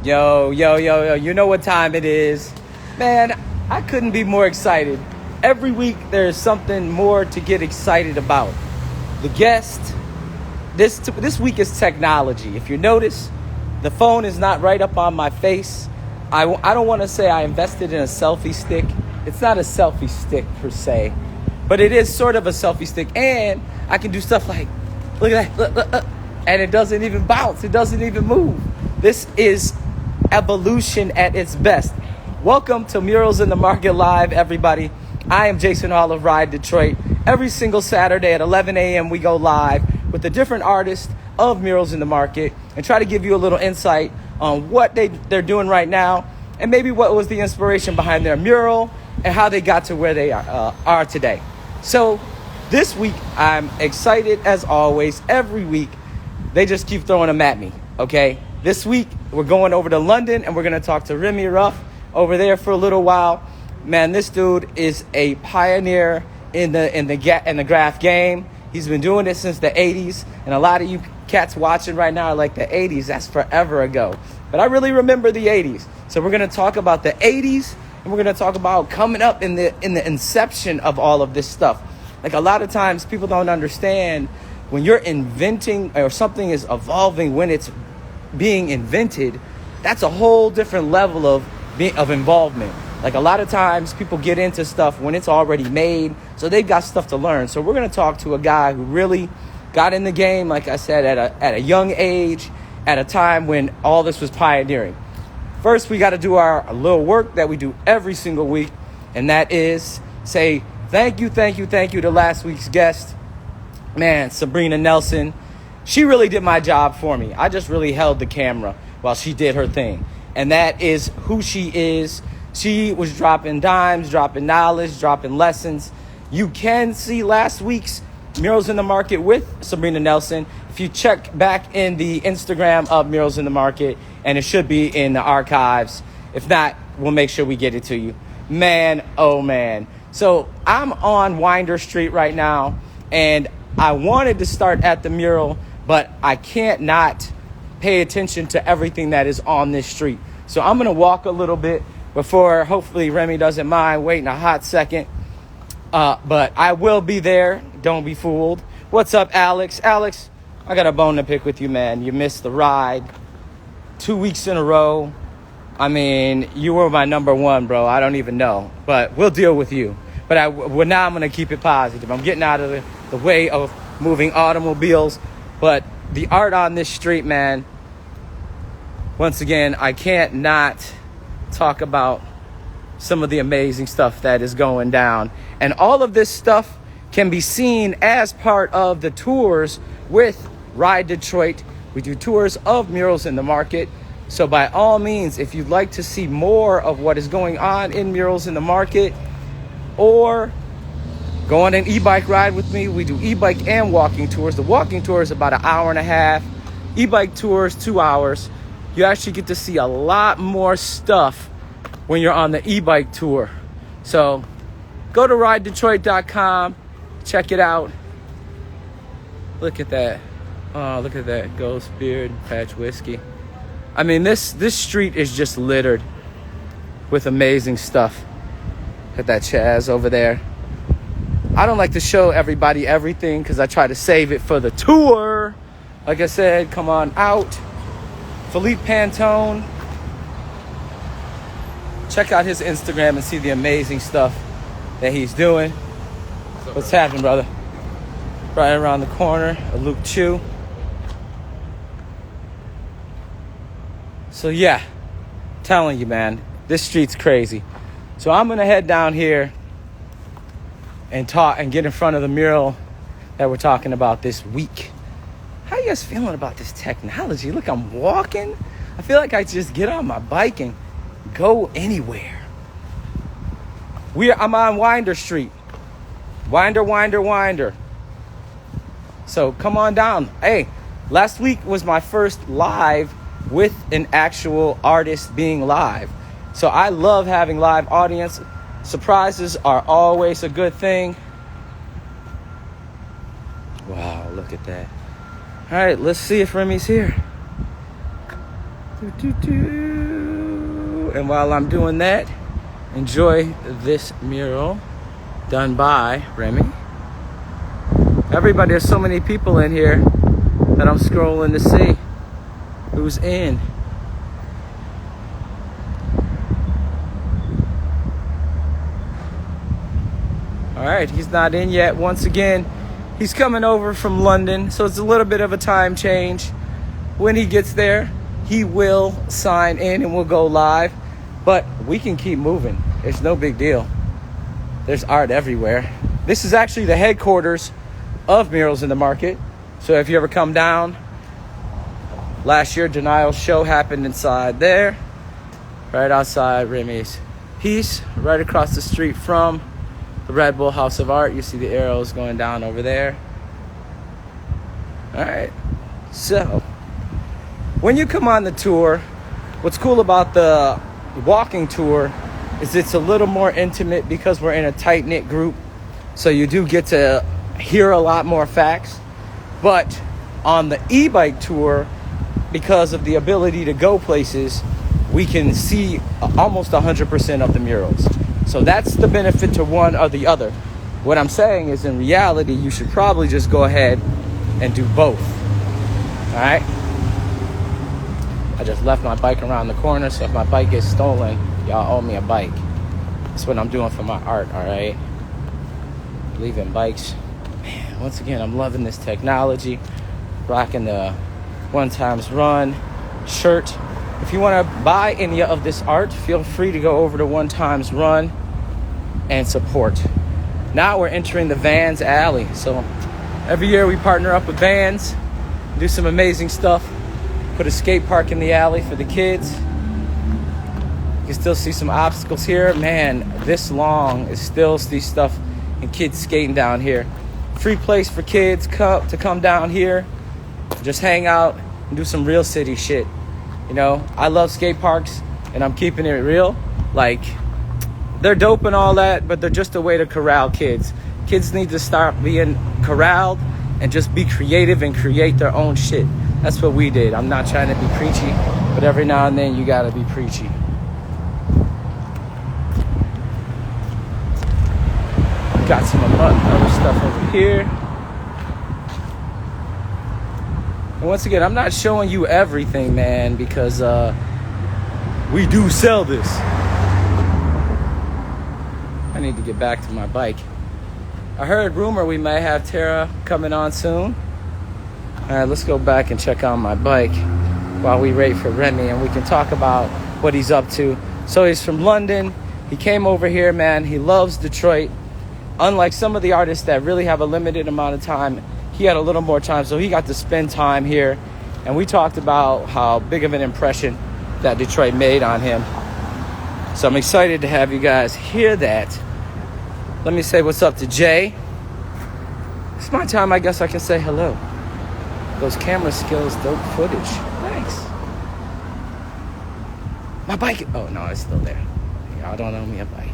Yo, you know what time it is. Man, I couldn't be more excited. Every week there's something more to get excited about. The guest, this week is technology. If you notice, the phone is not right up on my face. I don't want to say I invested in a selfie stick. It's not a selfie stick per se, but it is sort of a selfie stick. And I can do stuff like, look at that, look, and it doesn't even bounce. It doesn't even move. This is evolution at its best. Welcome to Murals in the Market Live, everybody. I am Jason Hall of Ride Detroit. Every single Saturday at 11 a.m. we go live with a different artist of Murals in the Market and try to give you a little insight on what they're doing right now and maybe what was the inspiration behind their mural and how they got to where they are today. So this week, I'm excited as always. Every week, they just keep throwing them at me, okay? This week, we're going over to London, and we're going to talk to Remi over there for a little while. Man, this dude is a pioneer in the graph game. He's been doing it since the 80s, and a lot of you cats watching right now are like, the 80s, that's forever ago. But I really remember the 80s. So we're going to talk about the 80s, and we're going to talk about coming up in the inception of all of this stuff. Like, a lot of times, people don't understand when you're inventing or something is evolving when it's being invented, that's a whole different level of involvement. Like, a lot of times people get into stuff when it's already made, so they've got stuff to learn. So we're going to talk to a guy who really got in the game, like I said, at a young age, at a time when all this was pioneering. First, we got to do our little work that we do every single week, and that is say thank you to last week's guest. Man, Sabrina Nelson. She really did my job for me. I just really held the camera while she did her thing. And that is who she is. She was dropping dimes, dropping knowledge, dropping lessons. You can see last week's Murals in the Market with Sabrina Nelson if you check back in the Instagram of Murals in the Market, and it should be in the archives. If not, we'll make sure we get it to you. Man, oh man. So I'm on Winder Street right now, and I wanted to start at the mural, but I can't not pay attention to everything that is on this street. So I'm going to walk a little bit before, hopefully Remi doesn't mind waiting a hot second. But I will be there. Don't be fooled. What's up, Alex? Alex, I got a bone to pick with you, man. You missed the ride 2 weeks in a row. I mean, you were my number one, bro. I don't even know. But we'll deal with you. But now I'm going to keep it positive. I'm getting out of the way of moving automobiles. But the art on this street, man, once again, I can't not talk about some of the amazing stuff that is going down. And all of this stuff can be seen as part of the tours with Ride Detroit. We do tours of Murals in the Market. So by all means, if you'd like to see more of what is going on in Murals in the Market, or go on an e-bike ride with me. We do e-bike and walking tours. The walking tour is about an hour and a half. E-bike tours, 2 hours. You actually get to see a lot more stuff when you're on the e-bike tour. So go to ridedetroit.com. Check it out. Look at that. Oh, look at that. Ghost Beard, Patch Whiskey. I mean, this street is just littered with amazing stuff. Look at that Chaz over there. I don't like to show everybody everything because I try to save it for the tour. Like I said, come on out. Philippe Pantone. Check out his Instagram and see the amazing stuff that he's doing. What's happening, brother? Right around the corner, a Luke Chu. So yeah, telling you, man, this street's crazy. So I'm gonna head down here and talk and get in front of the mural that we're talking about this week. How you guys feeling about this technology? Look, I'm walking. I feel like I just get on my bike and go anywhere. I'm on Winder Street. Winder. So come on down. Hey, last week was my first live with an actual artist being live. So I love having live audience. Surprises are always a good thing. Wow, look at that. All right, let's see if Remi's here. And while I'm doing that, enjoy this mural done by Remi. Everybody, there's so many people in here that I'm scrolling to see who's in. All right, he's not in yet. Once again, he's coming over from London, so it's a little bit of a time change. When he gets there, he will sign in and we'll go live. But we can keep moving. It's no big deal. There's art everywhere. This is actually the headquarters of Murals in the Market. So if you ever come down, last year Denial's show happened inside there, right outside Remi's piece, right across the street from the Red Bull House of Art. You see the arrows going down over there. All right, so when you come on the tour, what's cool about the walking tour is it's a little more intimate because we're in a tight-knit group, so you do get to hear a lot more facts. But on the e-bike tour, because of the ability to go places, we can see almost 100% of the murals. So that's the benefit to one or the other. What I'm saying is, in reality, you should probably just go ahead and do both. All right? I just left my bike around the corner, so if my bike gets stolen, y'all owe me a bike. That's what I'm doing for my art, all right? Leaving bikes. Man, once again, I'm loving this technology. Rocking the One Times Run shirt. If you want to buy any of this art, feel free to go over to One Times Run and support. Now we're entering the Vans Alley. So every year we partner up with Vans, do some amazing stuff. Put a skate park in the alley for the kids. You can still see some obstacles here. Man, this long is still see stuff and kids skating down here. Free place for kids to come down here, just hang out and do some real city shit. You know, I love skate parks and I'm keeping it real. Like, they're dope and all that, but they're just a way to corral kids. Kids need to start being corralled and just be creative and create their own shit. That's what we did. I'm not trying to be preachy, but every now and then you gotta be preachy. Got some other stuff over here. And once again, I'm not showing you everything, man, because we do sell this. I need to get back to my bike. I heard rumor we may have Tara coming on soon. All right, let's go back and check on my bike while we wait for Remi, and we can talk about what he's up to. So he's from London. He came over here, man. He loves Detroit. Unlike some of the artists that really have a limited amount of time, he had a little more time, so he got to spend time here. And we talked about how big of an impression that Detroit made on him. So I'm excited to have you guys hear that. Let me say what's up to Jay. It's my time, I guess I can say hello. Those camera skills, dope footage. Thanks. My bike. Oh, no, it's still there. Y'all don't owe me a bike.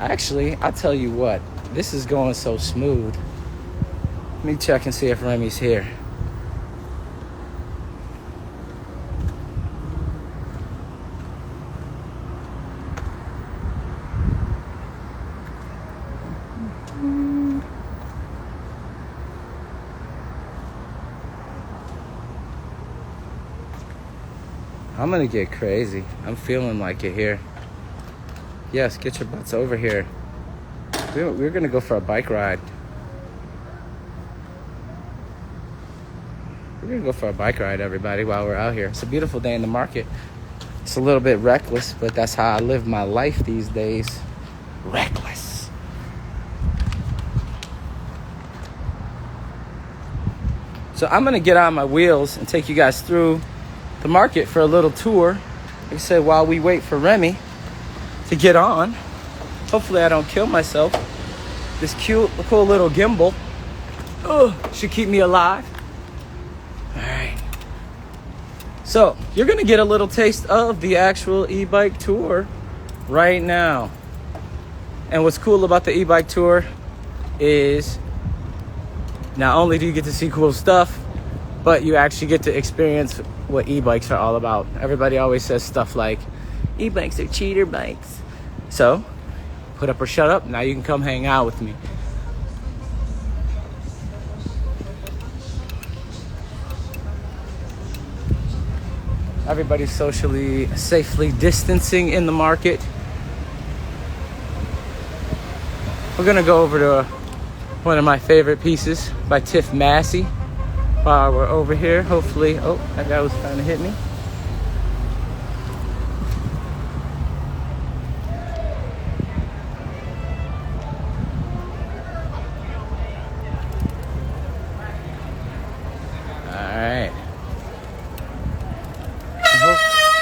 Actually, I'll tell you what. This is going so smooth. Let me check and see if Remi's here. I'm gonna get crazy. I'm feeling like it here. Yes, get your butts over here. We're gonna go for a bike ride. We're gonna go for a bike ride, everybody, while we're out here. It's a beautiful day in the market. It's a little bit reckless, but that's how I live my life these days. Reckless. So I'm gonna get on my wheels and take you guys through the market for a little tour. Like I said, while we wait for Remi to get on. Hopefully I don't kill myself. This cool little gimbal should keep me alive. All right. So you're gonna get a little taste of the actual e-bike tour right now. And what's cool about the e-bike tour is not only do you get to see cool stuff, but you actually get to experience what e-bikes are all about. Everybody always says stuff like, e-bikes are cheater bikes. So, put up or shut up. Now you can come hang out with me. Everybody's safely distancing in the market. We're gonna go over to one of my favorite pieces by Tiff Massey while we're over here. Hopefully, oh, that guy was trying to hit me.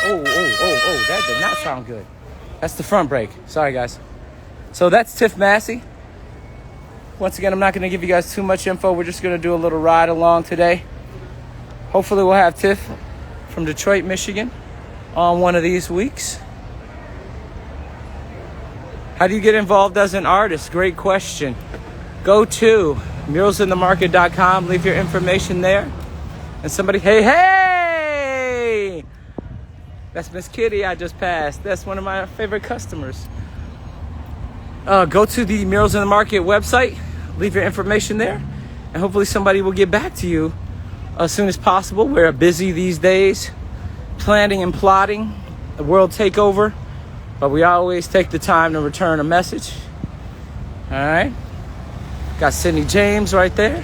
Oh, that did not sound good. That's the front brake. Sorry, guys. So that's Tiff Massey. Once again, I'm not going to give you guys too much info. We're just going to do a little ride along today. Hopefully we'll have Tiff from Detroit, Michigan on one of these weeks. How do you get involved as an artist? Great question. Go to muralsinthemarket.com. Leave your information there. And somebody, hey! That's Miss Kitty I just passed. That's one of my favorite customers. Go to the Murals in the Market website. Leave your information there. And hopefully somebody will get back to you as soon as possible. We're busy these days, planning and plotting the world takeover. But we always take the time to return a message. All right. Got Sydney James right there.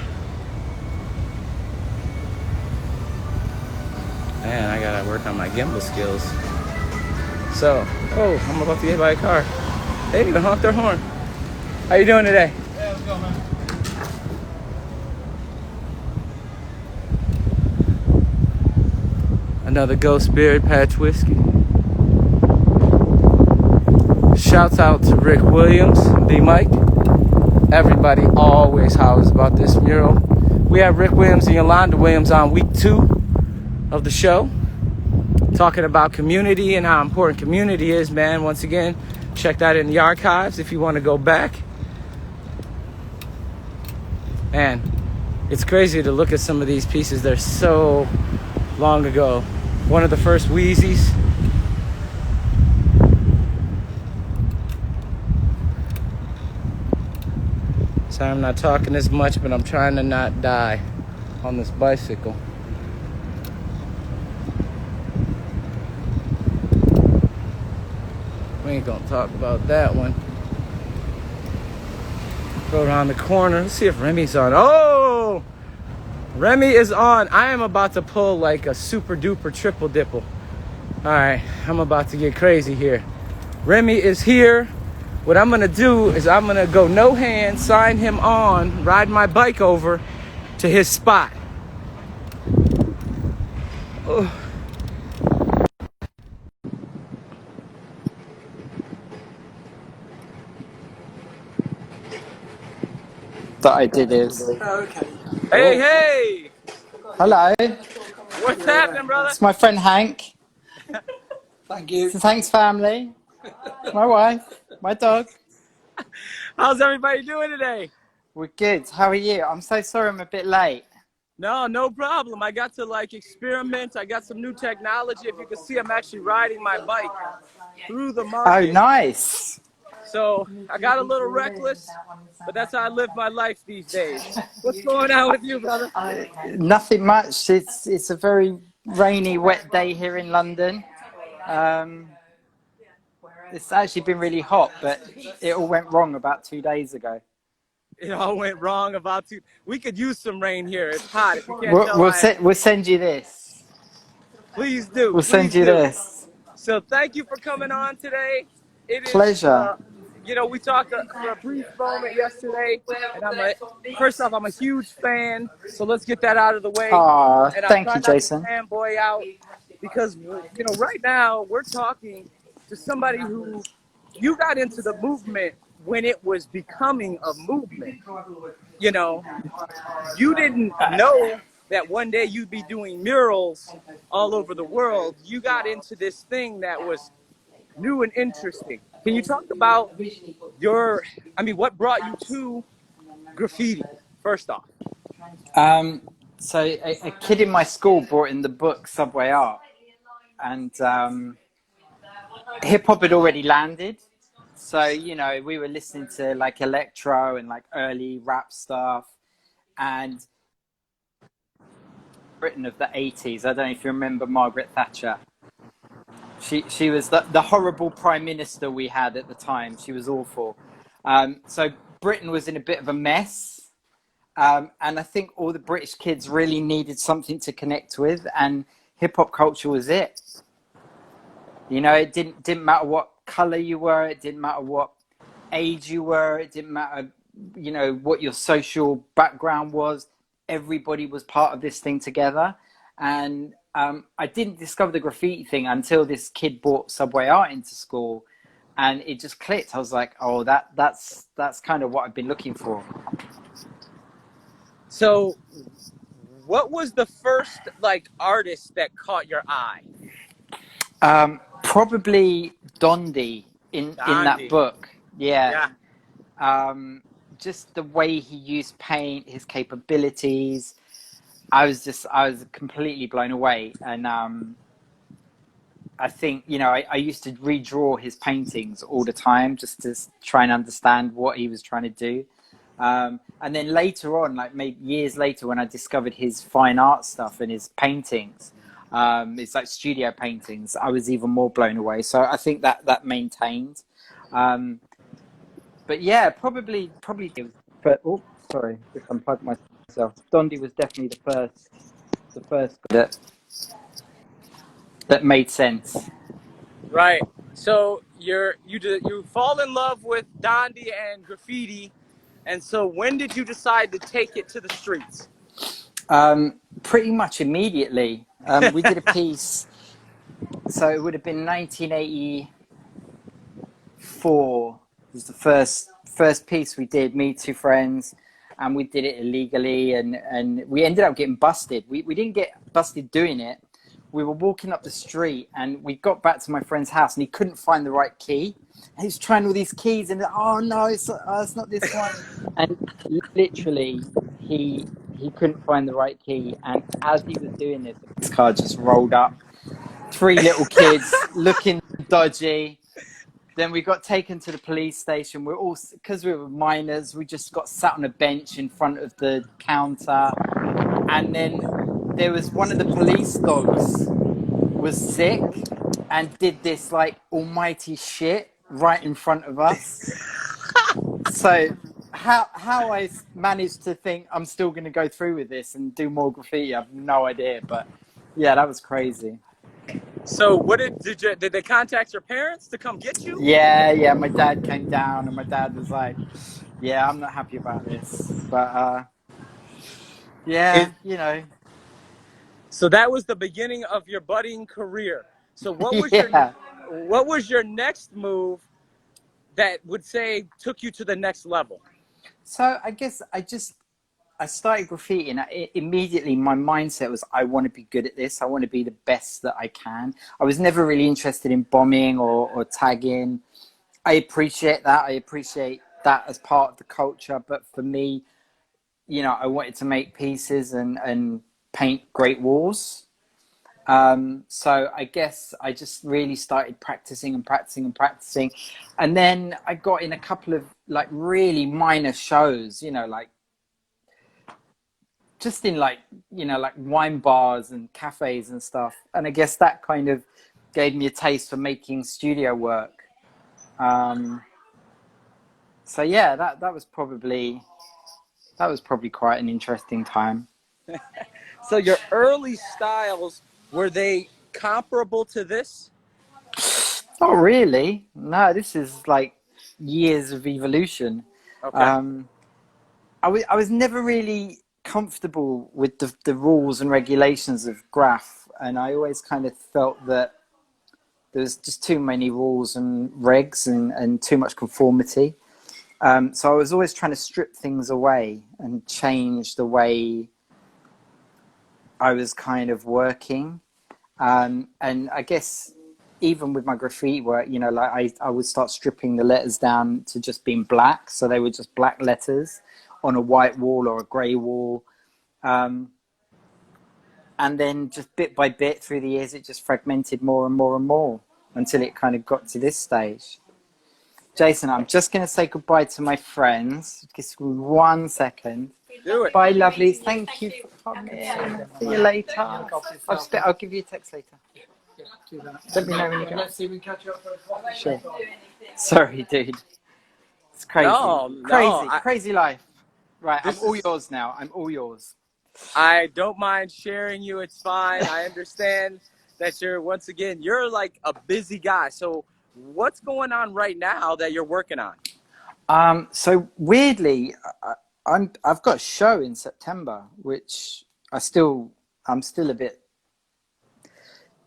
Man, I gotta work on my gimbal skills. So, oh, I'm about to get hit by a car. They didn't even honk their horn. How you doing today? Yeah, let's go, man. Another Ghost Beard Patch Whiskey. Shouts out to Rick Williams, the Mike. Everybody always hollers about this mural. We have Rick Williams and Yolanda Williams on week 2 of the show, talking about community and how important community is, man. Once again, check that in the archives if you want to go back. Man, it's crazy to look at some of these pieces. They're so long ago. One of the first Wheezies. Sorry I'm not talking as much, but I'm trying to not die on this bicycle. We ain't gonna talk about that one. Go around the corner. Let's see if Remi's on. Oh! Remi is on. I am about to pull like a super duper triple dipple. Alright, I'm about to get crazy here. Remi is here. What I'm gonna do is I'm gonna go no hand, sign him on, ride my bike over to his spot. Oh. That I did is. Hey! Hello, What's happening, brother? it's my friend Hank. Thank you. It's Hank's family. My wife, my dog. How's everybody doing today? We're good. How are you? I'm so sorry I'm a bit late. No problem. I got to like experiment. I got some new technology. If you can see, I'm actually riding my bike through the market. Oh, nice. So I got a little reckless, but that's how I live my life these days. What's going on with you, brother? Nothing much. It's a very rainy, wet day here in London. It's actually been really hot, but it all went wrong about 2 days ago. It all went wrong about to. We could use some rain here. It's hot. If you can't tell, We'll send you this. please do. We'll send you this. So thank you for coming on today. It is Pleasure. You know, we talked for a brief moment yesterday, and first off, I'm a huge fan. So let's get that out of the way. Aw, And thank you, Jason. Fanboy out because you know right now we're talking to somebody who you got into the movement when it was becoming a movement. You know, you didn't know that one day you'd be doing murals all over the world. You got into this thing that was new and interesting. Can you talk about what brought you to graffiti, first off? So a kid in my school brought in the book Subway Art, and hip hop had already landed. So, you know, we were listening to like electro and like early rap stuff, and Britain of the 80s. I don't know if you remember Margaret Thatcher. She was the horrible prime minister we had at the time. She was awful. So Britain was in a bit of a mess. And I think all the British kids really needed something to connect with, and hip hop culture was it. You know, it didn't matter what color you were, it didn't matter what age you were, it didn't matter, you know, what your social background was. Everybody was part of this thing together. And I didn't discover the graffiti thing until this kid brought Subway Art into school, and it just clicked. I was like, oh, that's kind of what I've been looking for. So, what was the first like artist that caught your eye? Probably Dondi in that Gandhi. book. Yeah. Yeah. Just the way he used paint, his capabilities. I was completely blown away. And I think, you know, I used to redraw his paintings all the time just to try and understand what he was trying to do. And then later on, like maybe years later, when I discovered his fine art stuff and his paintings, it's like studio paintings, I was even more blown away. So I think that maintained. But yeah, probably. But oh, sorry, just unplugged myself. Dondi was definitely the first that made sense. Right. So you fall in love with Dondi and graffiti, and so when did you decide to take it to the streets? Pretty much immediately. We did a piece, so it would have been 1984. Was the first piece we did. Me, two friends, and we did it illegally, and we ended up getting busted. We didn't get busted doing it. We were walking up the street, and we got back to my friend's house, and he couldn't find the right key. And he was trying all these keys, and oh no, it's not this one. And literally, he couldn't find the right key. And as he was doing this, the police car just rolled up. Three little kids looking dodgy. Then we got taken to the police station. We're all, because we were minors, we just got sat on a bench in front of the counter. And then there was one of the police dogs was sick and did this like almighty shit right in front of us. So how I managed to think I'm still going to go through with this and do more graffiti, I have no idea. But yeah, that was crazy. So what did they contact your parents to come get you? Yeah. My dad came down, and my dad was like, "Yeah, I'm not happy about this," but yeah, you know. So that was the beginning of your budding career. So what was Yeah. what was your next move that would say took you to the next level? So I guess I started graffiti, and immediately my mindset was, I want to be good at this. I want to be the best that I can. I was never really interested in bombing or tagging. I appreciate that. I appreciate that as part of the culture. But for me, you know, I wanted to make pieces and paint great walls. So I guess I just really started practicing. And then I got in a couple of like really minor shows, you know, like just in like, you know, like wine bars and cafes and stuff. And I guess that kind of gave me a taste for making studio work. So yeah, that was probably quite an interesting time. So your early styles, were they comparable to this? Not really. No, this is like years of evolution. Okay. I was never really comfortable with the rules and regulations of graph, and I always kind of felt that there was just too many rules and regs and too much conformity. So I was always trying to strip things away and change the way I was kind of working. And I guess even with my graffiti work, you know, like I would start stripping the letters down to just being black. So they were just black letters on a white wall or a grey wall. and then just bit by bit through the years, it just fragmented more and more and more until it kind of got to this stage. Jason, I'm just going to say goodbye to my friends. Just 1 second. Do it. Bye, lovelies. Thank you for coming. See you later. I'll give you a text later. Let me know when you go. Let's see if we can catch up for a coffee. Sure. Sorry, dude. It's crazy. No, Crazy life. Right, I'm This all is- yours now. I'm all yours. I don't mind sharing you. It's fine. I understand that you're like a busy guy. So what's going on right now that you're working on? So weirdly, I've got a show in September, which I'm still a bit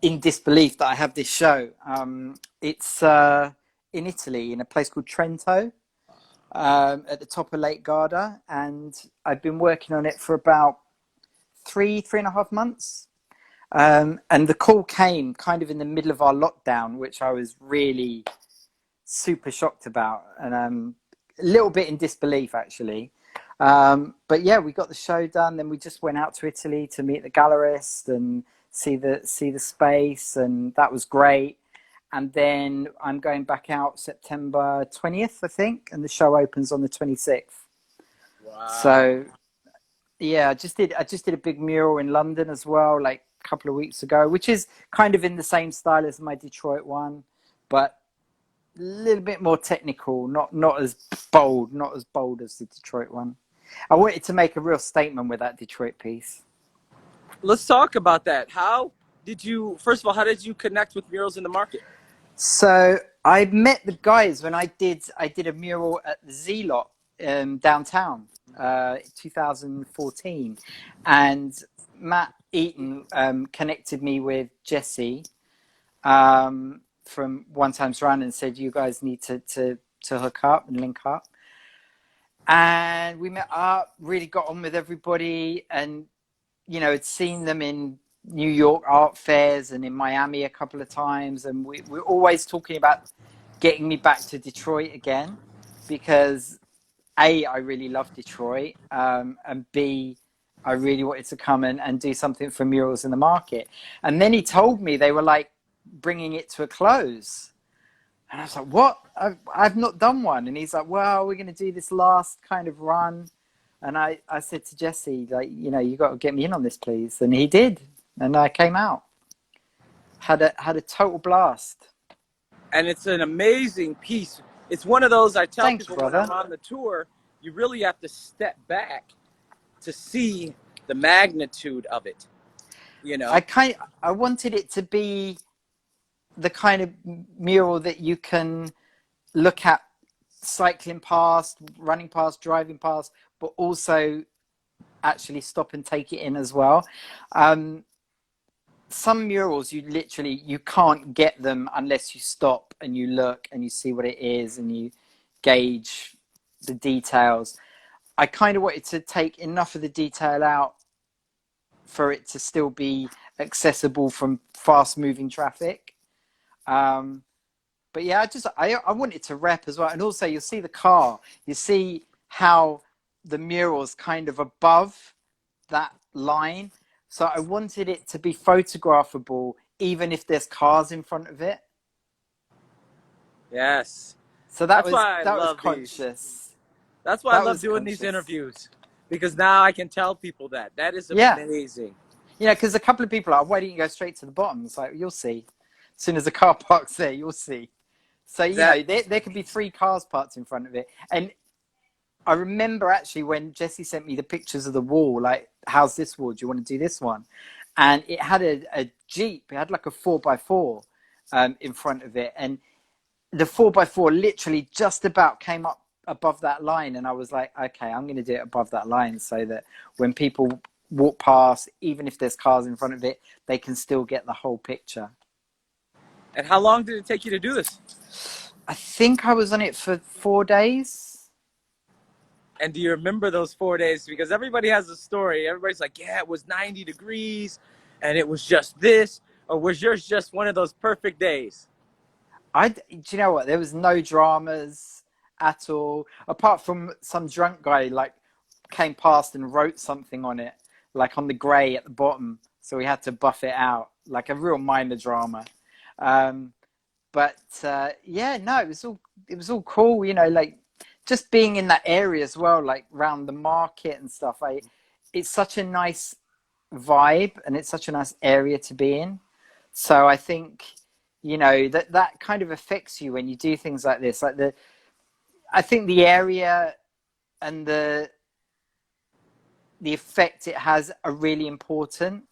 in disbelief that I have this show. It's in Italy, in a place called Trento, at the top of Lake Garda, and I've been working on it for about three and a half months. And the call came kind of in the middle of our lockdown, which I was really super shocked about, and a little bit in disbelief actually. But yeah, we got the show done. Then we just went out to Italy to meet the gallerist and see the space, and that was great. And then I'm going back out September 20th, I think, and the show opens on the 26th. Wow. So yeah, I just did a big mural in London as well, like a couple of weeks ago, which is kind of in the same style as my Detroit one, but a little bit more technical, not as bold as the Detroit one. I wanted to make a real statement with that Detroit piece. Let's talk about that. First of all, how did you connect with murals in the market? So I met the guys when I did a mural at the Z-Lot downtown, 2014, and Matt Eaton connected me with Jesse from One Times Run and said, you guys need to hook up and link up. And we met up, really got on with everybody, and had seen them in New York art fairs and in Miami a couple of times, and we're always talking about getting me back to Detroit again, because A, I really love Detroit, and B, I really wanted to come and do something for murals in the market. And then he told me they were like bringing it to a close. And I was like, what? I've not done one. And he's like, well, we're going to do this last kind of run. And I said to Jesse, like, you got to get me in on this, please. And he did. And I came out. Had a total blast. And it's an amazing piece. It's one of those, I tell Thanks, people brother. when I'm on the tour, you really have to step back to see the magnitude of it. I wanted it to be the kind of mural that you can look at cycling past, running past, driving past, but also actually stop and take it in as well. Some murals you can't get them unless you stop and you look and you see what it is and you gauge the details. I kind of wanted to take enough of the detail out for it to still be accessible from fast moving traffic. But yeah, I want it to rep as well. And also you'll see the car, you see how the mural's kind of above that line. So I wanted it to be photographable, even if there's cars in front of it. Yes. So that was conscious. That's why I love doing these interviews, because now I can tell people that is amazing. Because a couple of people are, why don't you go straight to the bottom? It's like, you'll see. As soon as the car parks there, you'll see. So, there could be 3 cars parked in front of it. And I remember actually when Jesse sent me the pictures of the wall, like, how's this wall? Do you want to do this one? And it had a Jeep. It had like a 4x4 in front of it. And the 4x4 literally just about came up above that line. And I was like, okay, I'm going to do it above that line so that when people walk past, even if there's cars in front of it, they can still get the whole picture. And how long did it take you to do this? I think I was on it for 4 days. And do you remember those 4 days? Because everybody has a story. Everybody's like, yeah, it was 90 degrees and it was just this. Or was yours just one of those perfect days? Do you know what? There was no dramas at all. Apart from some drunk guy like came past and wrote something on it, like on the grey at the bottom. so we had to buff it out like a real minor drama. Yeah, no, it was all cool, you know, like just being in that area as well, like around the market and stuff. It's such a nice vibe and it's such a nice area to be in. So I think, you know, that kind of affects you when you do things like this. I think the area and the effect it has are really important.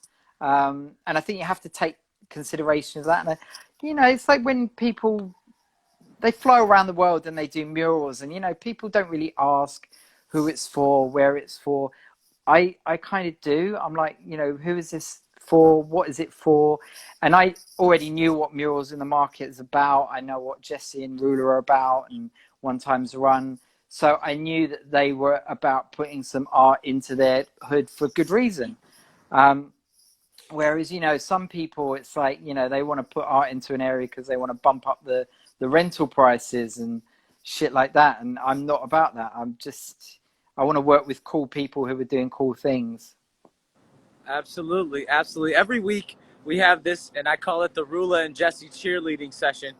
And I think you have to take consideration of that. And, you know, it's like when people, they fly around the world and they do murals and, you know, people don't really ask who it's for, where it's for. I kind of do. I'm like, you know, who is this for? What is it for? And I already knew what Murals in the Market is about. I know what Jesse and Ruler are about and One Times Run. So I knew that they were about putting some art into their hood for good reason. Whereas, you know, some people, it's like, you know, they want to put art into an area because they want to bump up the rental prices and shit like that. And I'm not about that. I want to work with cool people who are doing cool things. Absolutely, absolutely. Every week we have this, and I call it the Rula and Jesse cheerleading session,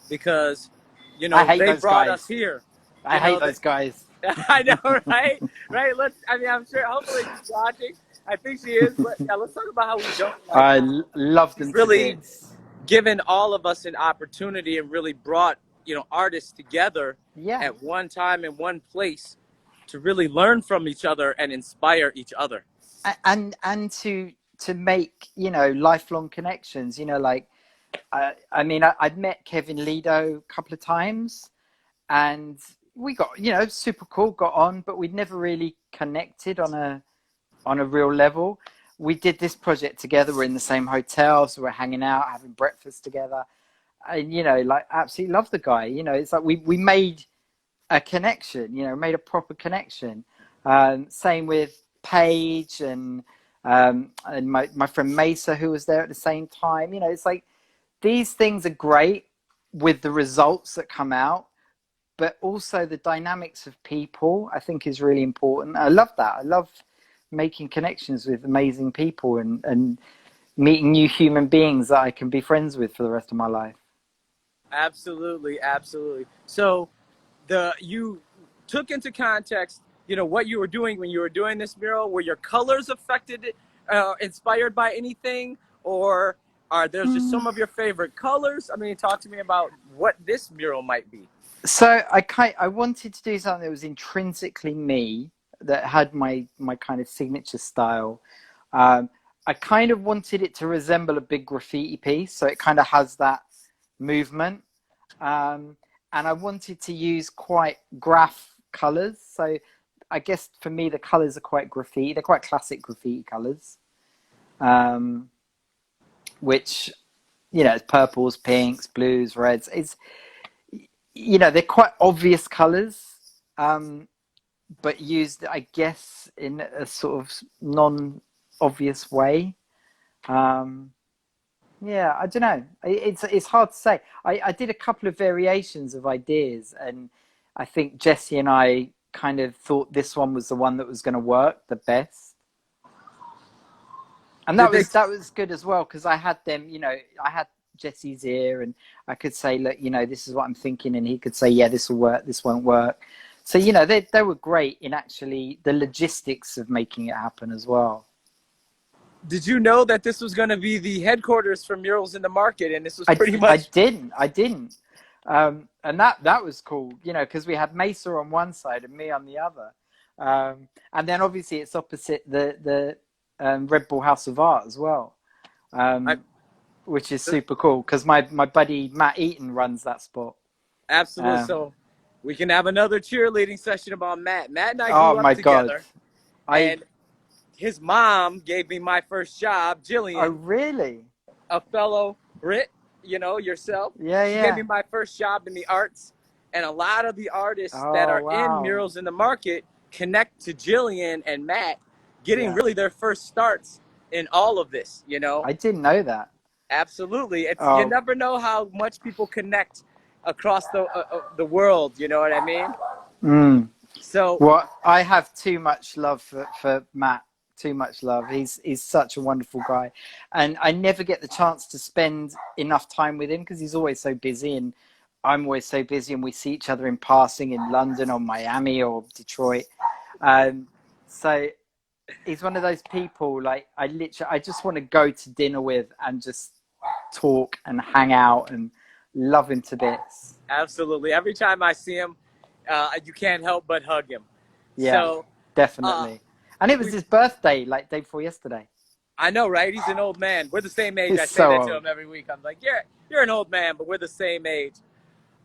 because, you know, I hate they those brought guys. us here. I hate those guys. I know, right? Right. I mean, I'm sure. Hopefully she's watching. I think she is. But yeah, let's talk about how we don't. I love them to really bits. Given all of us an opportunity and really brought, you know, artists together at one time in one place to really learn from each other and inspire each other. And to make, you know, lifelong connections, you know, like, I mean, I'd met Kevin Lido a couple of times and we got, you know, super cool, got on, but we'd never really connected on a real level. We did this project together. We're in the same hotel, so we're hanging out, having breakfast together. And, you know, like, absolutely love the guy. You know, it's like we made a connection, you know, made a proper connection. Same with Paige and my friend Mesa, who was there at the same time. You know, it's like these things are great with the results that come out, but also the dynamics of people, I think, is really important. I love that. I love making connections with amazing people and meeting new human beings that I can be friends with for the rest of my life. Absolutely, absolutely. So you took into context, you know, what you were doing when you were doing this mural. Were your colors affected, inspired by anything, or are there just some of your favorite colors? I mean, talk to me about what this mural might be. So I wanted to do something that was intrinsically me, that had my kind of signature style. I kind of wanted it to resemble a big graffiti piece, so it kind of has that movement. And I wanted to use quite graph colors. So I guess for me, the colors are quite graffiti. They're quite classic graffiti colors, which, you know, it's purples, pinks, blues, reds. It's, you know, they're quite obvious colors, but used, I guess, in a sort of non-obvious way. Yeah, I don't know. It's hard to say. I did a couple of variations of ideas, and I think Jesse and I kind of thought this one was the one that was going to work the best. And that was good as well, because I had them, you know, I had Jesse's ear, and I could say, look, you know, this is what I'm thinking, and he could say, yeah, this will work, this won't work. So, you know, they were great in actually the logistics of making it happen as well. Did you know that this was going to be the headquarters for Murals in the Market, and this was pretty much? I didn't. And that was cool, you know, because we had Mesa on one side and me on the other. And then obviously it's opposite the Red Bull House of Art as well, which is super cool because my buddy Matt Eaton runs that spot. Absolutely. So we can have another cheerleading session about Matt. Matt and I grew up together. And his mom gave me my first job, Jillian. Oh, really? A fellow Brit, you know, yourself. Yeah, she gave me my first job in the arts. And a lot of the artists that are in Murals in the Market connect to Jillian and Matt getting really their first starts in all of this, you know? I didn't know that. Absolutely. You never know how much people connect across the world, you know what I mean? Mm. So, well, I have too much love for Matt Too much love. He's such a wonderful guy, and I never get the chance to spend enough time with him because he's always so busy, and I'm always so busy, and we see each other in passing in London or Miami or Detroit. So he's one of those people, like, I just want to go to dinner with and just talk and hang out and love him to bits. Absolutely. Every time I see him, you can't help but hug him. Yeah, So, definitely. And it was his birthday, like, day before yesterday. I know, right? He's an old man. We're the same age. He's I say so that to old. him every week. I'm like, you're an old man, but we're the same age.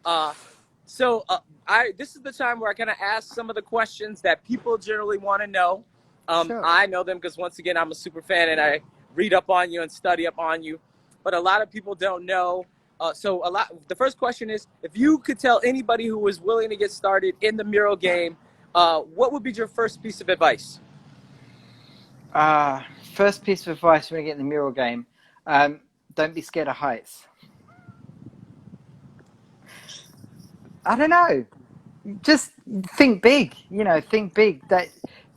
This is the time where I kind of ask some of the questions that people generally want to know. Sure. I know them because, once again, I'm a super fan and I read up on you and study up on you. But a lot of people don't know. The first question is, if you could tell anybody who was willing to get started in the mural game, what would be your first piece of advice? First piece of advice when I get in the mural game, don't be scared of heights. I don't know. Just think big, think big.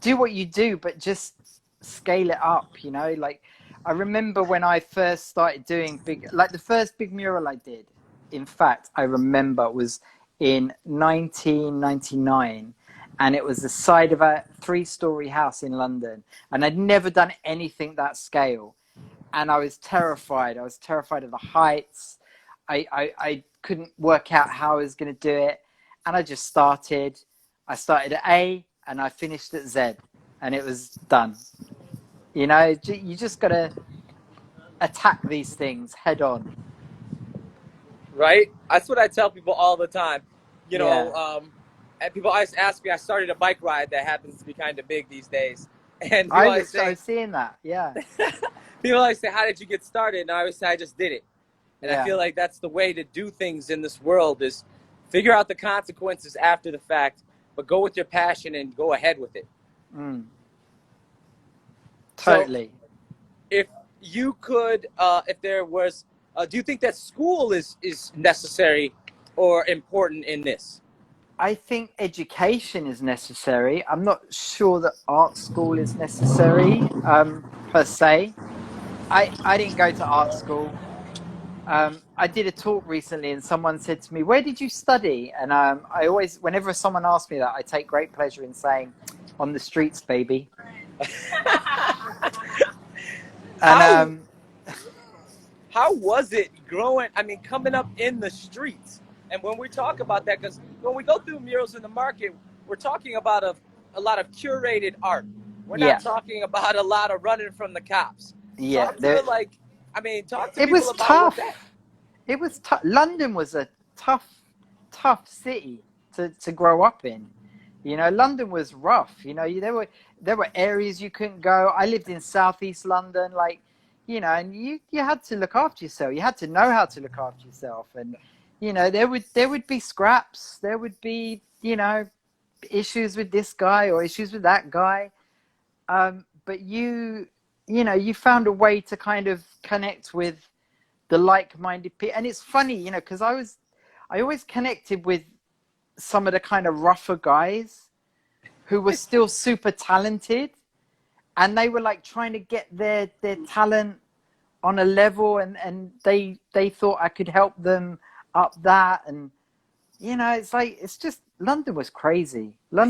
Do what you do, but just scale it up, like, I remember when I first started doing the first big mural I did, in fact, I remember, was in 1999, and it was the side of a 3-story house in London, and I'd never done anything that scale, and I was terrified of the heights. I couldn't work out how I was going to do it. And I just started. I started at A and I finished at Z, and it was done. You just got to attack these things head on. Right? That's what I tell people all the time. Yeah. And people always ask me, I started a bike ride that happens to be kind of big these days. And people I always say, was seeing that. Yeah. people always say, how did you get started? And I always say, I just did it. And Yeah. I feel like that's the way to do things in this world, is figure out the consequences after the fact, but go with your passion and go ahead with it. Totally. So if you could, if there was, do you think that school is necessary or important in this? I think education is necessary. I'm not sure that art school is necessary, per se. I didn't go to art school. I did a talk recently, and someone said to me, "Where did you study?" And I always, whenever someone asks me that, I take great pleasure in saying, "On the streets, baby." And how was it coming up in the streets? And when we talk about that, because when we go through murals in the market, we're talking about a lot of curated art. We're not talking about a lot of running from the cops. Yeah, talk to people was about tough. that. It was tough. London was a tough city to grow up in. London was rough. There were areas you couldn't go. I lived in southeast London, and you had to look after yourself. You had to know how to look after yourself, and there would be scraps. There would be issues with this guy or issues with that guy. But you found a way to kind of connect with the like-minded people. And it's funny, because I always connected with some of the kind of rougher guys who were still super talented, and they were like trying to get their talent on a level, and they thought I could help them up that. And it's just, London was crazy. I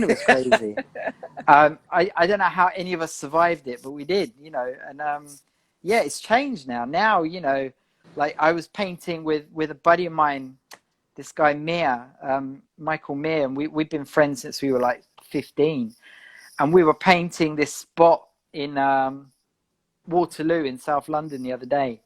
don't know how any of us survived it, but we did. And it's changed now. Like, I was painting with a buddy of mine, this guy Michael Meir, and we've been friends since we were like 15, and we were painting this spot in Waterloo in South London the other day.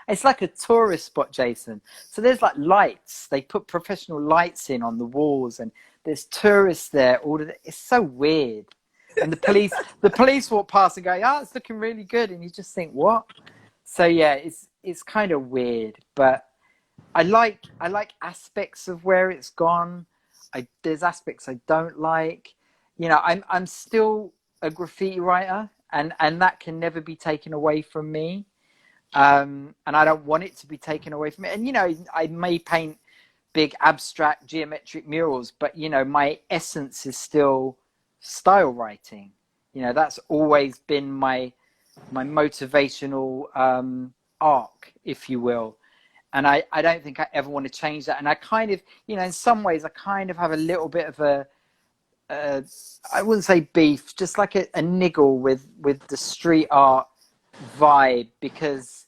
It's like a tourist spot, Jason. So there's like lights. They put professional lights in on the walls, and there's tourists there. It's so weird. And the police walk past and go, it's looking really good. And you just think, what? So yeah, it's kind of weird, but I like aspects of where it's gone. There's aspects I don't like. I'm still a graffiti writer, and that can never be taken away from me. And I don't want it to be taken away from me. And I may paint big abstract geometric murals, but my essence is still style writing. You know, that's always been my motivational arc, if you will. And I don't think I ever want to change that. And I kind of, you know, in some ways, I kind of have a little bit of I wouldn't say beef, just like a niggle with the street art vibe, because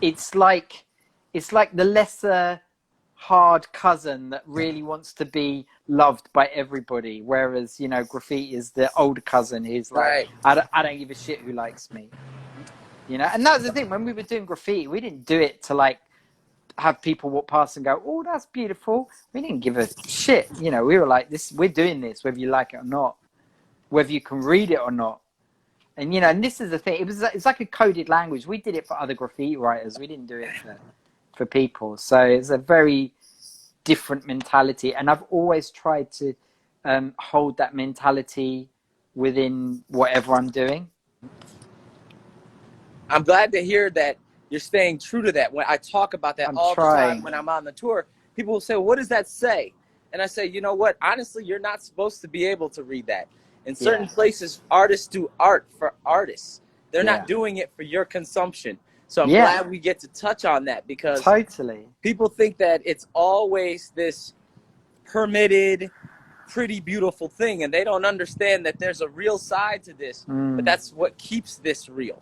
it's like the lesser hard cousin that really wants to be loved by everybody, whereas, you know, graffiti is the older cousin who's like, Right. I don't give a shit who likes me, you know. And that was the thing, when we were doing graffiti, we didn't do it to like have people walk past and go, oh, that's beautiful. We didn't give a shit, you know. We were like, this, we're doing this whether you like it or not, whether you can read it or not. And, you know, and this is the thing, it's like a coded language. We did it for other graffiti writers, we didn't do it for people. So it's a very different mentality, and I've always tried to hold that mentality within whatever I'm doing. I'm glad to hear that you're staying true to that. When I talk about that all the time when I'm on the tour, people will say, what does that say? And I say, you know what? Honestly, you're not supposed to be able to read that. In certain places, artists do art for artists. They're not doing it for your consumption. So I'm glad we get to touch on that, because people think that it's always this permitted, pretty, beautiful thing, and they don't understand that there's a real side to this, but that's what keeps this real.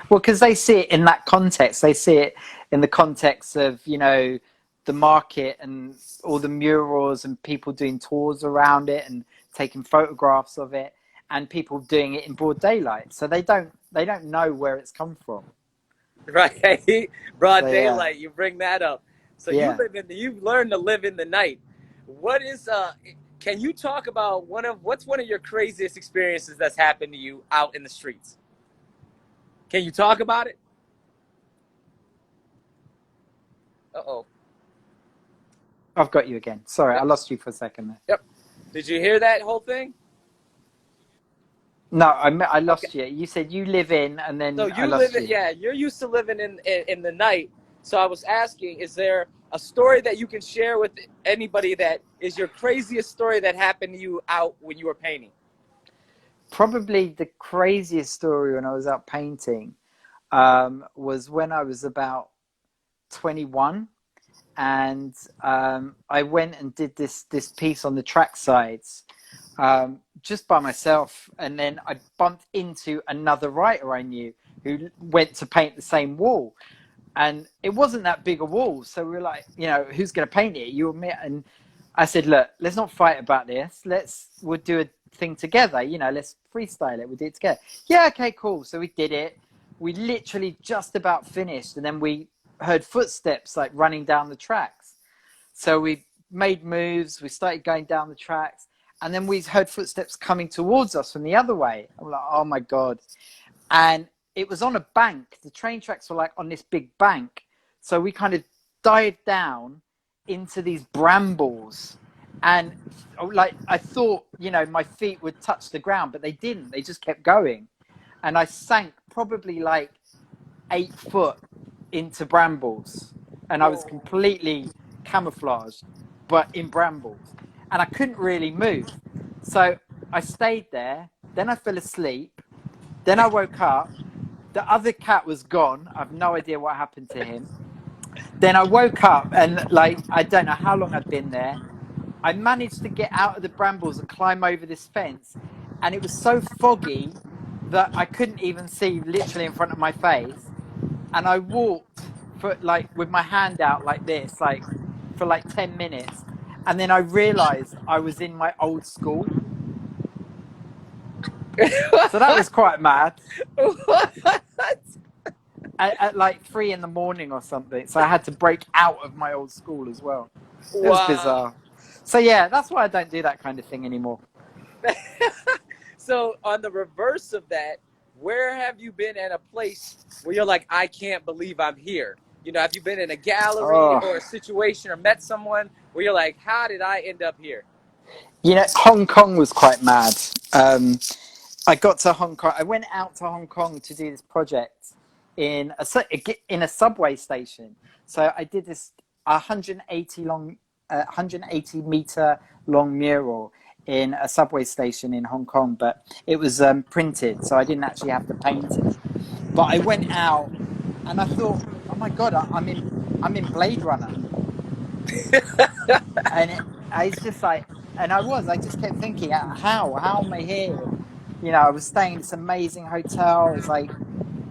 Well, because they see it in that context. They see it in the context of, you know, the market and all the murals and people doing tours around it and taking photographs of it, and people doing it in broad daylight. So they don't know where it's come from. Right, broad daylight. You bring that up. So you've learned to live in the night. What is can you talk about what's one of your craziest experiences that's happened to you out in the streets? Can you talk about it? Uh-oh. I've got you again. Sorry, I lost you for a second there. Yep. Did you hear that whole thing? No, I lost you. You said you live in, and then so you live in, you're used to living in the night. So I was asking, is there a story that you can share with anybody that is your craziest story that happened to you out when you were painting? Probably the craziest story when I was out painting was when I was about 21, and I went and did this piece on the track sides just by myself, and then I bumped into another writer I knew who went to paint the same wall, and it wasn't that big a wall, so we were like, you know, who's going to paint it, you or me? And I said, look, let's not fight about this, we'll do a thing together, you know, let's freestyle it, we'll do it together. Yeah, okay, cool. So we did it. We literally just about finished, and then we heard footsteps like running down the tracks. So we made moves, we started going down the tracks, and then we heard footsteps coming towards us from the other way. I'm like, oh my God. And it was on a bank. The train tracks were like on this big bank. So we kind of dived down into these brambles, and like I thought, you know, my feet would touch the ground, but they didn't. They just kept going. And I sank probably like 8 foot into brambles, and I was completely camouflaged but in brambles, and I couldn't really move. So I stayed there, then I fell asleep, then I woke up. The other cat was gone. I have no idea what happened to him. Then I woke up, and like I don't know how long I'd been there. I managed to get out of the brambles and climb over this fence, and it was so foggy that I couldn't even see literally in front of my face. And I walked for like with my hand out like this, like for like 10 minutes. And then I realized I was in my old school. So that was quite mad. At like 3 in the morning or something. So I had to break out of my old school as well. It was bizarre. So yeah, that's why I don't do that kind of thing anymore. So on the reverse of that, where have you been at a place where you're like, I can't believe I'm here? You know, have you been in a gallery or a situation or met someone where you're like, how did I end up here? You know, Hong Kong was quite mad. I got to Hong Kong. I went out to Hong Kong to do this project in a subway station. So I did this 180 meter long mural in a subway station in Hong Kong, but it was printed, so I didn't actually have to paint it. But I went out and I thought, oh my God, I'm in Blade Runner. And it's just like, and I just kept thinking, how am I here? You know, I was staying in this amazing hotel. It's like,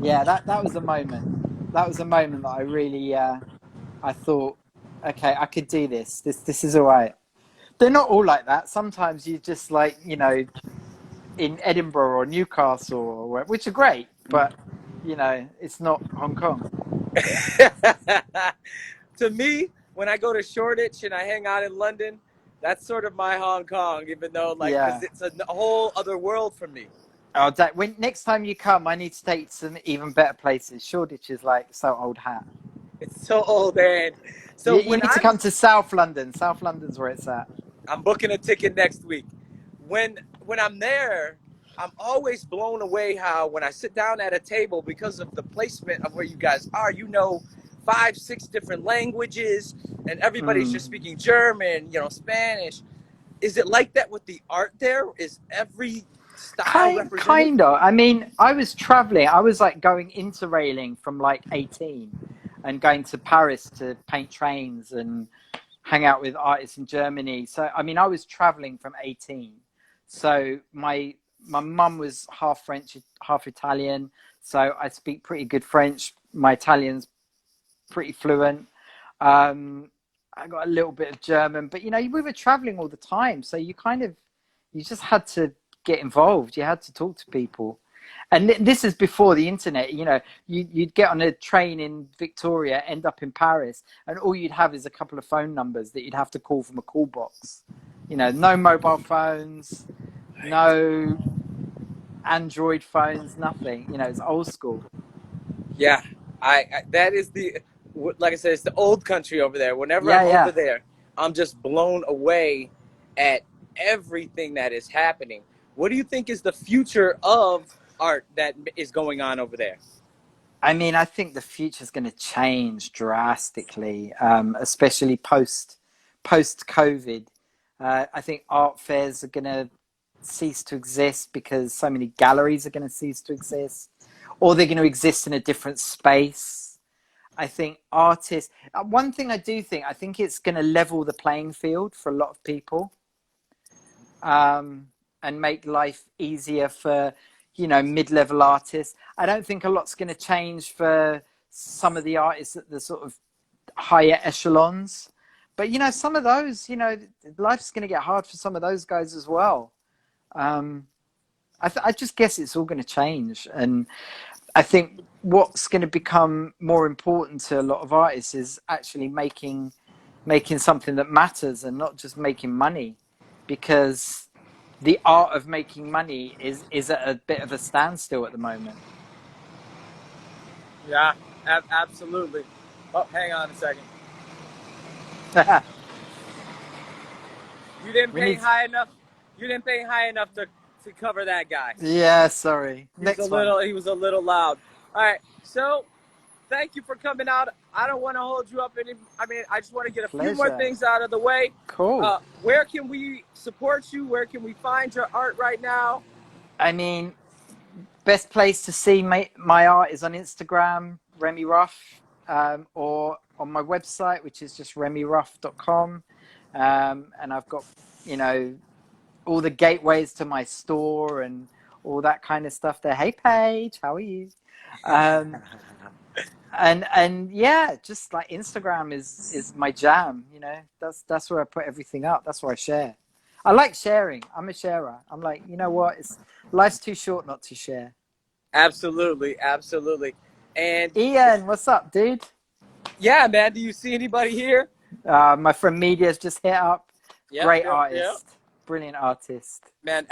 yeah, that was a moment. That was a moment that I really, I thought, okay, I could do this. This is all right. They're not all like that. Sometimes you just like, you know, in Edinburgh or Newcastle, which are great, but you know, it's not Hong Kong. To me, when I go to Shoreditch and I hang out in London, that's sort of my Hong Kong, even though, like, because Yeah. it's a whole other world for me. Oh, when next time you come, I need to take you to some even better places. Shoreditch is like so old hat. It's so old, man. You, So you when need to come to South London. South London's where it's at. I'm booking a ticket next week. When I'm there, I'm always blown away how when I sit down at a table, because of the placement of where you guys are, you know, 5, 6 different languages, and everybody's just Mm. speaking German, you know, Spanish. Is it like that with the art there? Is every style represented? Kind of. I mean, I was traveling. I was like going interrailing from like 18 and going to Paris to paint trains and hang out with artists in Germany. So, I mean, I was traveling from 18. So my mum was half French, half Italian. So I speak pretty good French. My Italian's pretty fluent. I got a little bit of German, but you know, we were traveling all the time. So you just had to get involved. You had to talk to people. And this is before the internet. You know, you'd get on a train in Victoria, end up in Paris, and all you'd have is a couple of phone numbers that you'd have to call from a call box. You know, no mobile phones, no Android phones, nothing. You know, it's old school. Yeah, I that is the, like I said, it's the old country over there. Whenever Yeah, I'm over yeah. there, I'm just blown away at everything that is happening. What do you think is the future of art that is going on over there? I mean, I think the future is going to change drastically, especially post COVID. I think art fairs are going to cease to exist because so many galleries are going to cease to exist, or they're going to exist in a different space. I think artists. One thing I do think, I think it's going to level the playing field for a lot of people, and make life easier for, you know, mid-level artists. I don't think a lot's going to change for some of the artists at the sort of higher echelons. But, you know, some of those, you know, life's going to get hard for some of those guys as well. Um, I just guess it's all going to change. And I think what's going to become more important to a lot of artists is actually making something that matters and not just making money, because the art of making money is at a bit of a standstill at the moment. Yeah, absolutely. Oh, hang on a second. You didn't We pay need. high enough. You didn't pay high enough to cover that guy. Yeah, sorry. Next one. He was a little loud. All right, so thank you for coming out. I don't want to hold you up any. I mean, I just want to get a few more Pleasure. things out of the way. Cool. Where can we support you? Where can we find your art right now? I mean, best place to see my art is on Instagram, Remi Ruff, or on my website, which is just remiruff.com. And I've got, you know, all the gateways to my store and all that kind of stuff there. Hey, Paige, how are you? Um, and yeah, just like Instagram is my jam. You know, that's where I put everything up. That's where I share. I like sharing. I'm a sharer. I'm like, you know what? Life's too short not to share. Absolutely, absolutely. And Ian, what's up, dude? yeah, man, do you see anybody here? My friend Media's just hit up. Yep, Great yep, artist, yep. brilliant artist. Man,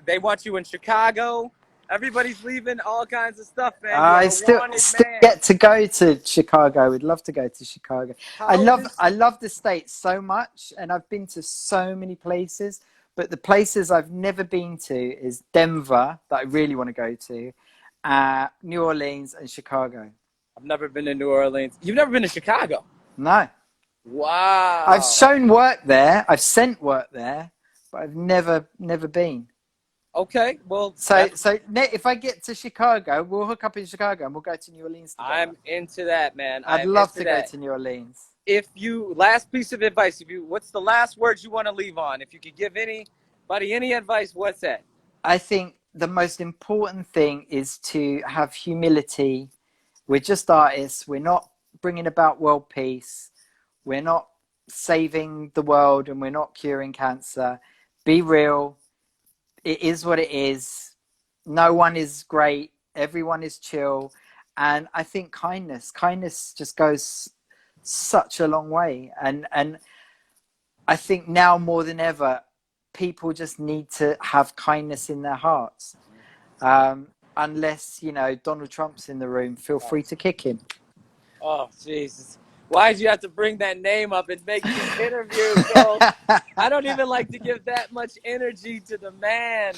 they want you in Chicago. Everybody's leaving all kinds of stuff, man. I You're a still wanted still man. get to go to Chicago. Would love to go to Chicago. How old is- I love the States so much, and I've been to so many places. But the places I've never been to is Denver, that I really want to go to, New Orleans, and Chicago. I've never been to New Orleans. You've never been to Chicago? No, Wow. I've shown work there. I've sent work there, but I've never been. Okay, well, So if I get to Chicago, we'll hook up in Chicago and we'll go to New Orleans together. I'm into that, man. I'd love to go to New Orleans. Last piece of advice, what's the last words you want to leave on? If you could give anybody any advice, what's that? I think the most important thing is to have humility. We're just artists. We're not bringing about world peace. We're not saving the world, and we're not curing cancer. Be real. It is what it is. No one is great. Everyone is chill. And I think kindness just goes such a long way. And I think now more than ever, people just need to have kindness in their hearts. Unless, Donald Trump's in the room, feel free to kick him. Oh, Jesus. Why'd you have to bring that name up and make these interviews, bro? I don't even like to give that much energy to the man.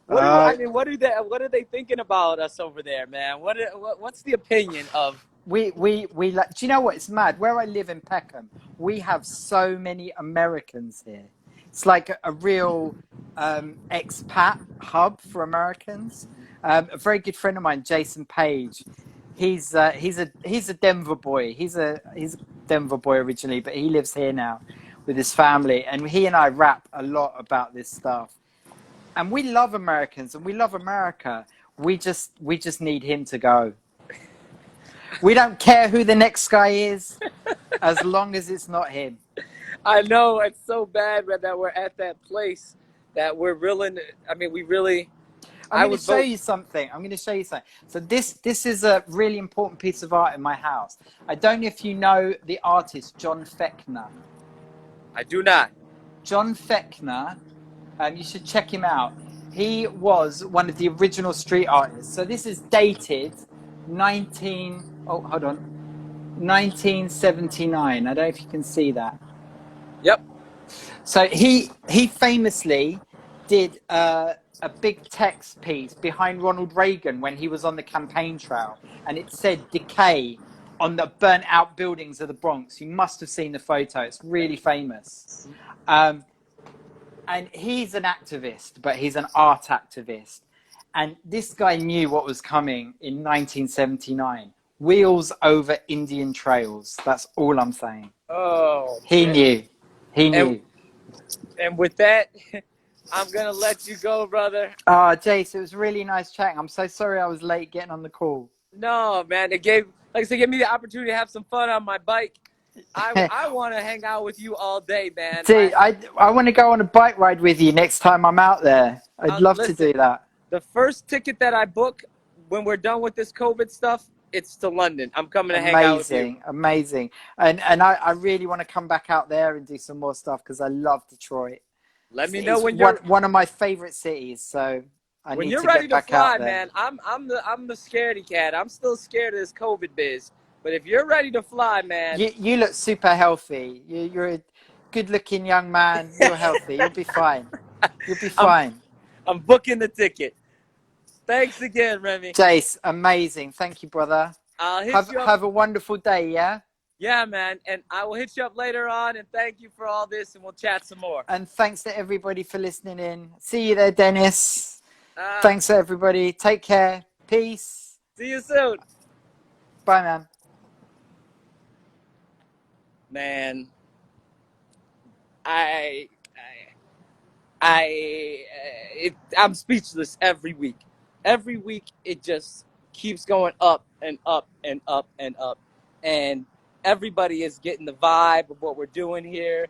What are they thinking about us over there, man? What's the opinion of? We do you know what? It's mad. Where I live in Peckham, we have so many Americans here. It's like a real expat hub for Americans. A very good friend of mine, Jason Page. He's a Denver boy. He's a Denver boy originally, but he lives here now with his family. And he and I rap a lot about this stuff. And we love Americans and we love America. We just need him to go. We don't care who the next guy is, as long as it's not him. I know it's so bad that we're at that place that we're willing. I mean, we really. I'm going to show you something. So this is a really important piece of art in my house. I don't know if you know the artist John Fechner. I do not. John Fechner, you should check him out. He was one of the original street artists. So this is dated 1979. I don't know if you can see that. Yep. So he famously did a big text piece behind Ronald Reagan when he was on the campaign trail, and it said "decay" on the burnt out buildings of the Bronx. You must have seen the photo. It's really famous. And he's an activist, but he's an art activist. And this guy knew what was coming in 1979. Wheels over Indian trails. That's all I'm saying. Oh. He knew. And with that, I'm going to let you go, brother. Jace, it was really nice chatting. I'm so sorry I was late getting on the call. No, man. It gave me the opportunity to have some fun on my bike. I want to hang out with you all day, man. Dude, I want to go on a bike ride with you next time I'm out there. I'd love to do that. The first ticket that I book when we're done with this COVID stuff, it's to London. I'm coming to hang out with you. Amazing. And I really want to come back out there and do some more stuff because I love Detroit. Let me know when you're one of my favorite cities. So when you're ready to fly, man. I'm the scaredy cat. I'm still scared of this COVID biz. But if you're ready to fly, man, you look super healthy. You're a good-looking young man. You're healthy. You'll be fine. You'll be fine. I'm booking the ticket. Thanks again, Remi. Jace, amazing. Thank you, brother. I'll hit you up. Have a wonderful day, yeah? Yeah, man. And I will hit you up later on. And thank you for all this. And we'll chat some more. And thanks to everybody for listening in. See you there, Dennis. Thanks, everybody. Take care. Peace. See you soon. Bye, man. Man, I'm speechless every week. Every week it just keeps going up and up and up and up. And everybody is getting the vibe of what we're doing here.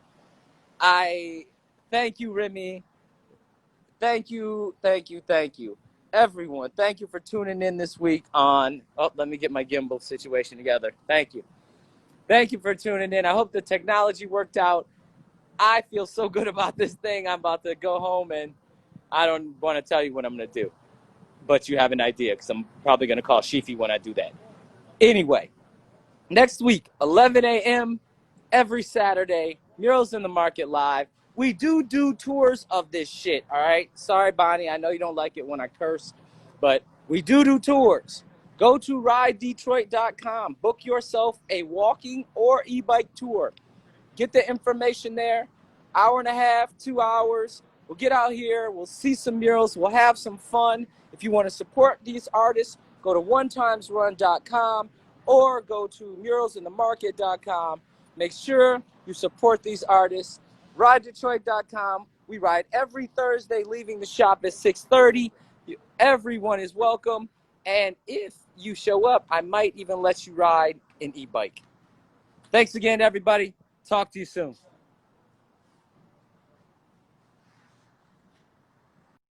I thank you, Remi. Thank you. Everyone, thank you for tuning in this week on... Oh, let me get my gimbal situation together. Thank you. Thank you for tuning in. I hope the technology worked out. I feel so good about this thing. I'm about to go home, and I don't want to tell you what I'm going to do. But you have an idea, because I'm probably going to call Shifi when I do that. Anyway, next week, 11 a.m., every Saturday, Murals in the Market Live. We do tours of this shit, all right? Sorry, Bonnie, I know you don't like it when I curse, but we do tours. Go to ridedetroit.com. Book yourself a walking or e-bike tour. Get the information there. Hour and a half, 2 hours. We'll get out here. We'll see some murals. We'll have some fun. If you want to support these artists, go to onetimesrun.com or go to muralsinthemarket.com. Make sure you support these artists. RideDetroit.com. We ride every Thursday, leaving the shop at 6:30. Everyone is welcome. And if you show up, I might even let you ride an e-bike. Thanks again, everybody. Talk to you soon.